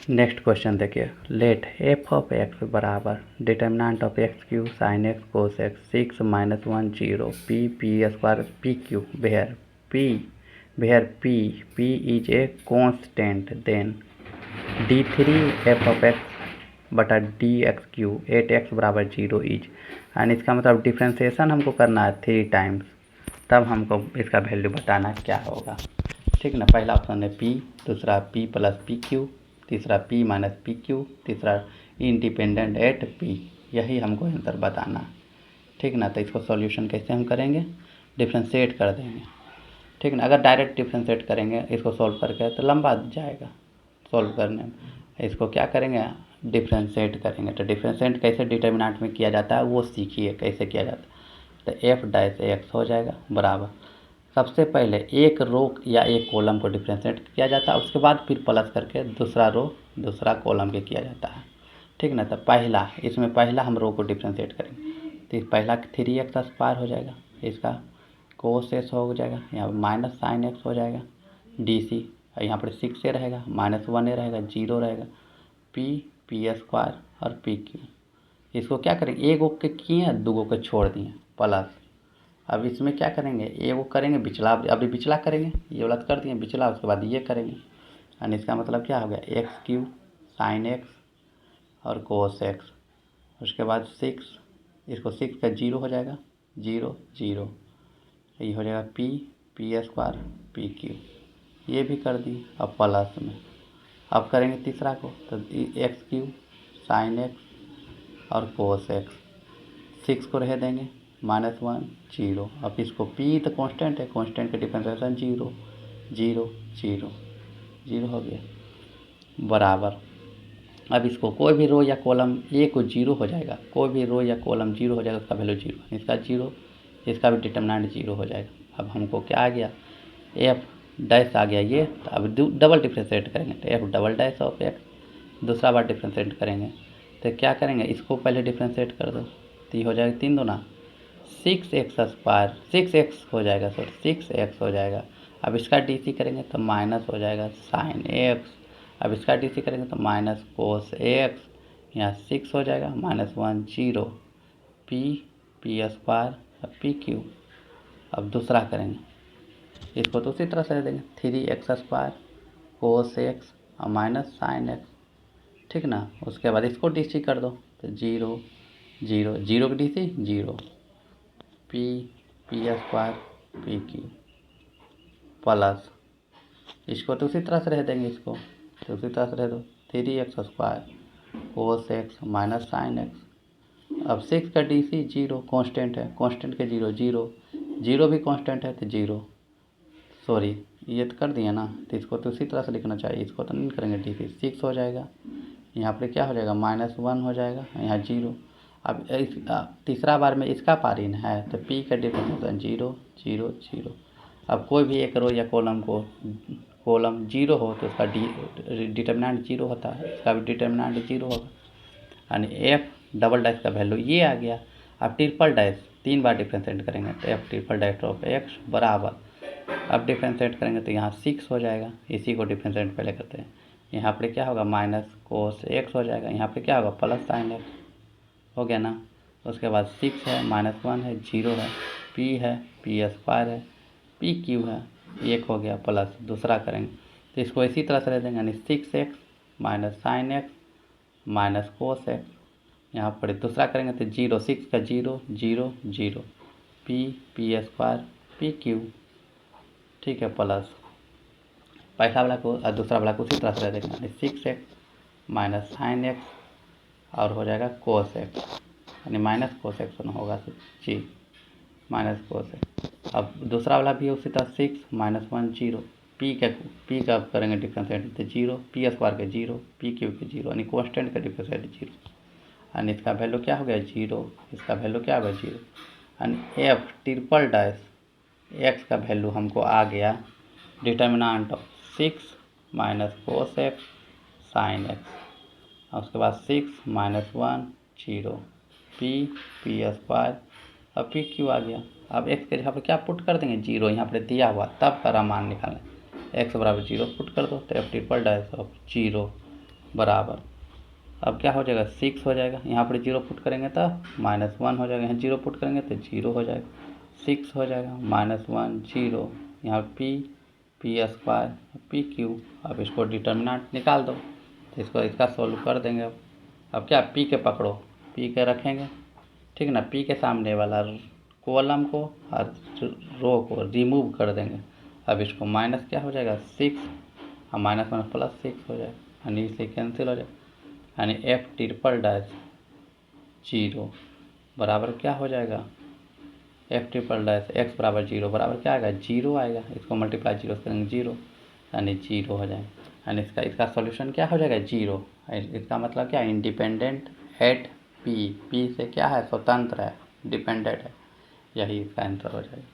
Next question देखिए, let f of x बराबर determinant of x q sine x cos x 6 - 1 0 p square p q where p is a constant then d3 f of x बटा d x q 8x बराबर 0 is. And इसका मतलब differentiation हमको करना है 3 times, तब हमको इसका वैल्यू बताना क्या होगा। ठीक ना, पहला ऑप्शन है p, दूसरा p प्लस पी क्यू, तीसरा p माइनस पी क्यू, तीसरा इंडिपेंडेंट एट p। यही हमको आंसर बताना। ठीक ना, तो इसको सॉल्यूशन कैसे हम करेंगे, डिफ्रेंशिएट कर देंगे। ठीक ना, अगर डायरेक्ट डिफ्रेंशिएट करेंगे इसको सॉल्व करके तो लंबा जाएगा सॉल्व करने में। इसको क्या करेंगे, डिफ्रेंशिएट करेंगे। तो डिफ्रेंशिएट कैसे डिटर्मिनेंट में किया जाता है वो सीखिए कैसे किया जाता है। तो एफ डैश एक्स हो जाएगा बराबर, सबसे पहले एक रो या एक कॉलम को डिफ्रेंशिएट किया जाता है, उसके बाद फिर प्लस करके दूसरा रो दूसरा कॉलम के किया जाता है। ठीक ना, तो पहला इसमें पहला हम रो को डिफ्रेंशिएट करेंगे तो पहला 3x स्क्वायर हो जाएगा, इसका कोस एक्स हो जाएगा, यहाँ पर माइनस साइन एक्स हो जाएगा डी सी, यहाँ पर 6 रहेगा, -1 रहेगा, 0 रहेगा, पी स्क्वायर और पी क्यू। इसको क्या करेंगे, एक गो के किए दो गो के छोड़ दिए प्लस। अब इसमें क्या करेंगे, ये वो करेंगे बिचला, अभी बिचला करेंगे, ये वाला कर दिए बिचला, उसके बाद ये करेंगे। और इसका मतलब क्या हो गया, एक्स क्यू साइन एक्स और कोस एक्स, उसके बाद 6, इसको 6 का 0 हो जाएगा, 0 0, ये हो जाएगा पी स्क्वायर पी क्यू, ये भी कर दिए। अब प्लस में अब करेंगे तीसरा को, तो एक्स क्यू साइन एक्स और कोस एक्स, 6 को रह देंगे, -1 0। अब इसको p तो कांस्टेंट है, कांस्टेंट का डिफरेंशिएशन 0 0 0 0 हो गया बराबर। अब इसको कोई भी रो या कॉलम ए को 0 हो जाएगा, कोई भी रो या कॉलम 0 हो जाएगा, उसका वैल्यू 0, इसका 0, इसका भी डिटर्मिनेंट 0 हो जाएगा। अब हमको क्या आ गया, एफ डैश आ गया ये। तो अब डबल डिफ्रेंशिएट करेंगे तो F double dash of x, दूसरा बार डिफ्रेंशिएट करेंगे तो क्या करेंगे, इसको पहले डिफ्रेंशिएट कर दो तो ये हो जाएगा 3 दूना 6x स्क्वायर, 6x हो जाएगा, सॉरी 6x हो जाएगा। अब इसका डीसी करेंगे तो माइनस हो जाएगा साइन एक्स, अब इसका डीसी करेंगे तो माइनस कोस एक्स, यहाँ 6 हो जाएगा, -1 0 पी स्क्वायर और पी क्यू। अब दूसरा करेंगे, इसको तो उसी तरह से देंगे 3x स्क्वायर कोस एक्स और माइनस साइन एक्स। ठीक ना, उसके बाद इसको डीसी कर दो तो 0 0 0 की DC 0 p square p Q plus, इसको तो उसी तरह से रह देंगे, इसको तो उसी तरह से रह दो 3x square cos x minus sine x. अब 6 का डी सी 0, कॉन्स्टेंट है, कॉन्स्टेंट के 0 0 0 भी कॉन्स्टेंट है तो 0, सॉरी ये तो कर दिया ना, तो इसको तो उसी तरह से लिखना चाहिए, इसको तो नहीं करेंगे डी सी 6 हो जाएगा, यहाँ पर क्या हो जाएगा -1 हो जाएगा, यहाँ 0। अब इस तीसरा बार में इसका पारीन है तो p का डिफरेंशिएशन 0 0 0। अब कोई भी एक रो या कॉलम 0 हो तो उसका डिटर्मिनेंट 0 होता है, इसका भी डिटर्मिनेंट 0 होगा। यानी एफ डबल डैश का वैल्यू ये आ गया। अब ट्रिपल डैश 3 बार डिफ्रेंशिएट करेंगे तो F triple dash of x बराबर, अब डिफ्रेंशिएट करेंगे तो यहाँ 6 हो जाएगा, इसी को डिफ्रेंशिएट पहले करते हैं, यहाँ पर क्या होगा माइनस कोस एक्स हो जाएगा, यहाँ पर क्या होगा प्लस साइन एक्स हो गया ना। उसके बाद 6 है, -1 है, 0 है, p है, पी स्क्वायर है, पी क्यू है, 1 हो गया प्लस। दूसरा करेंगे तो इसको इसी तरह से रह देंगे, यानी 6x minus sine x minus cos x, यहाँ पर दूसरा करेंगे तो 0 6 का 0 0 0 पी स्क्वायर पी क्यू। ठीक है प्लस पहला वाला को और दूसरा वाला को उसी तरह से रह देंगे, यानी 6x माइनस साइन एक्स और हो जाएगा कोस एक्स, यानी माइनस कोस एक्स होगा तो जी माइनस कोस एक्स। अब दूसरा वाला भी उसी तरह 6 -1 0 पी का करेंगे डिफ्रेंशिएट तो 0 पी स्क्वायर के 0 पी क्यू के 0, यानी कॉन्स्टेंट का डिफ्रेंशिएट 0, यानी इसका वैल्यू क्या हो गया 0, इसका वैल्यू क्या हो गया 0। यानी एफ ट्रिपल डैश एक्स का वैल्यू हमको आ गया determinant of 6 minus cos x sine x, और उसके बाद 6 -1 0 पी स्क्वायर और पी क्यू आ गया। अब एक्स के जगह पर क्या पुट कर देंगे 0, यहाँ पर दिया हुआ तब का मान निकालें, एक्स बराबर 0 पुट कर दो तो एफ ट्रिपल डैश ऑफ 0 बराबर, अब क्या हो जाएगा 6 हो जाएगा, यहाँ पर 0 पुट करेंगे तो -1 हो जाएगा, यहाँ 0 पुट करेंगे तो 0 हो जाएगा, 6 हो जाएगा -1 0, यहाँ पी स्क्वायर पी क्यू। अब इसको डिटर्मिनेंट निकाल दो, तो इसको इसका सोल्व कर देंगे। अब क्या पी के पकड़ो, पी के रखेंगे, ठीक ना, पी के सामने वाला कॉलम को और रो को रिमूव कर देंगे। अब इसको माइनस क्या हो जाएगा 6 और -1 +6 हो जाएगा, यानी इसे कैंसिल हो जाएगा, यानी F∼0 बराबर क्या हो जाएगा F∼ x बराबर 0 बराबर क्या आएगा 0 आएगा। इसको मल्टीप्लाई 0 से करेंगे 0, यानी 0 हो जाएगा, यानी इसका सॉल्यूशन क्या हो जाएगा 0। इसका मतलब क्या इंडिपेंडेंट एट पी, पी से क्या है स्वतंत्र है, डिपेंडेंट है, यही इसका आंसर हो जाएगा।